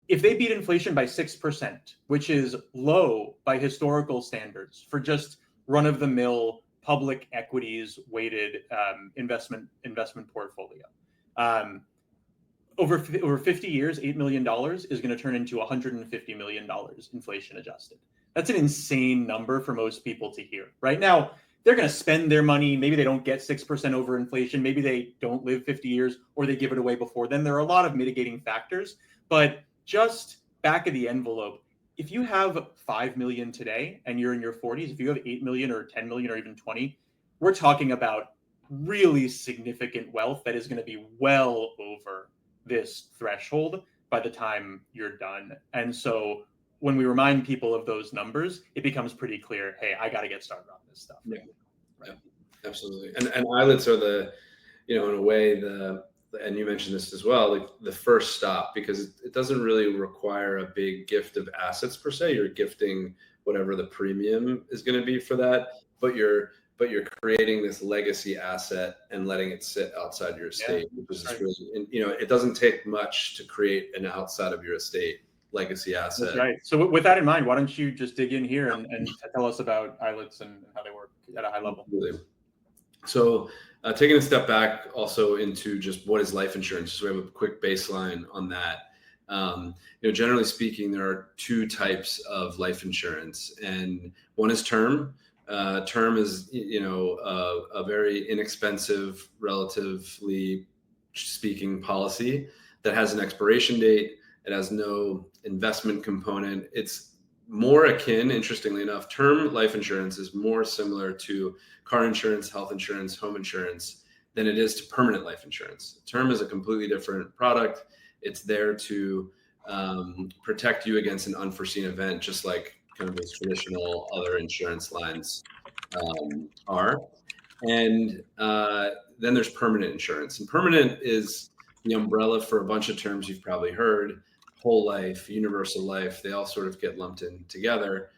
If they beat inflation by 6%, which is low by historical standards for just run-of-the-mill public equities weighted investment portfolio, over 50 years, $8 million is going to turn into $150 million inflation adjusted. That's an insane number for most people to hear. Right now, they're going to spend their money. Maybe they don't get 6% over inflation. Maybe they don't live 50 years or they give it away before then. There are a lot of mitigating factors, but just back of the envelope, if you have 5 million today and you're in your 40s, if you have 8 million or 10 million or even 20, we're talking about really significant wealth that is going to be well over this threshold by the time you're done. And so when we remind people of those numbers, it becomes pretty clear, hey, I got to get started on this stuff. Yeah, right. Yeah, absolutely. And ILITs are the, in a way, and you mentioned this as well, like the first stop, because it doesn't really require a big gift of assets per se. You're gifting whatever the premium is going to be for that, but you're creating this legacy asset and letting it sit outside your estate, which is really, it doesn't take much to create an outside of your estate legacy asset. That's right. So with that in mind, why don't you just dig in here and tell us about ILITs and how they work at a high level? Absolutely. So taking a step back also into just what is life insurance, so we have a quick baseline on that. Generally speaking, there are two types of life insurance, and one is term. Term is, a very inexpensive, relatively speaking, policy that has an expiration date. It has no investment component. It's more akin, interestingly enough, term life insurance is more similar to car insurance, health insurance, home insurance than it is to permanent life insurance. Term is a completely different product. It's there to protect you against an unforeseen event, just like kind of those traditional other insurance lines are. And then there's permanent insurance. And permanent is the umbrella for a bunch of terms you've probably heard: whole life, universal life. They all sort of get lumped in together.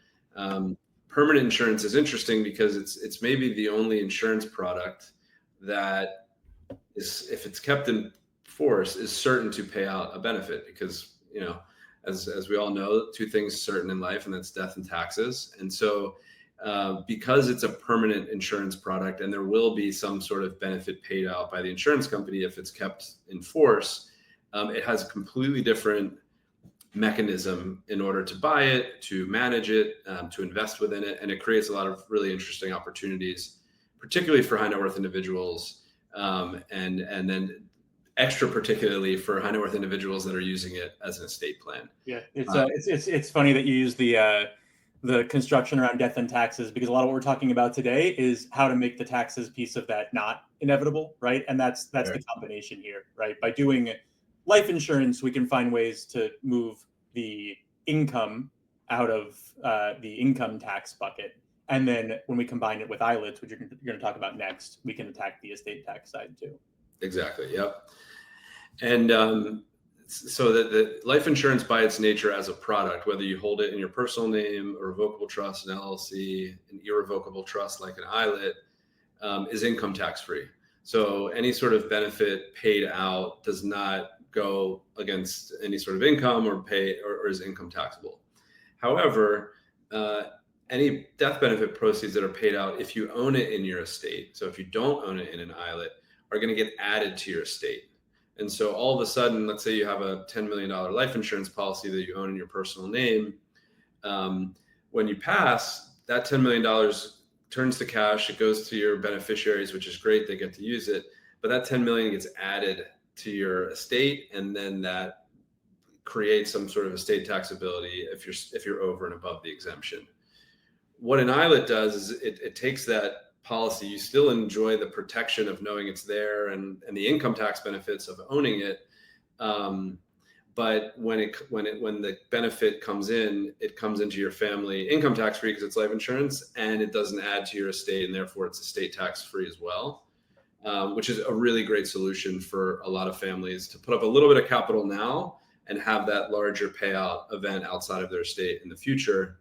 Permanent insurance is interesting because it's maybe the only insurance product that is, if it's kept in force, is certain to pay out a benefit, because as we all know, two things certain in life, and that's death and taxes. And so because it's a permanent insurance product and there will be some sort of benefit paid out by the insurance company if it's kept in force, it has a completely different mechanism in order to buy it, to manage it, to invest within it. And it creates a lot of really interesting opportunities, particularly for high net worth individuals, and then extra particularly for high net worth individuals that are using it as an estate plan. Yeah, it's funny that you use the construction around death and taxes, because a lot of what we're talking about today is how to make the taxes piece of that not inevitable, right? And that's the combination here, right? By doing life insurance, we can find ways to move the income out of the income tax bucket. And then when we combine it with ILITs, which you're going to talk about next, we can attack the estate tax side too. Exactly. Yep. And so that the life insurance by its nature as a product, whether you hold it in your personal name, a revocable trust, an LLC, an irrevocable trust like an ILIT, is income tax free. So any sort of benefit paid out does not go against any sort of income or is income taxable. However, any death benefit proceeds that are paid out if you own it in your estate, so if you don't own it in an ILIT, are going to get added to your estate. And so all of a sudden, let's say you have a $10 million life insurance policy that you own in your personal name. When you pass, that $10 million turns to cash. It goes to your beneficiaries, which is great. They get to use it. But that 10 million gets added to your estate, and then that creates some sort of estate taxability if you're over and above the exemption. What an ILIT does is it takes that policy. You still enjoy the protection of knowing it's there and the income tax benefits of owning it. But when the benefit comes in, it comes into your family income tax free because it's life insurance, and it doesn't add to your estate, and therefore it's estate tax free as well. Which is a really great solution for a lot of families to put up a little bit of capital now and have that larger payout event outside of their estate in the future.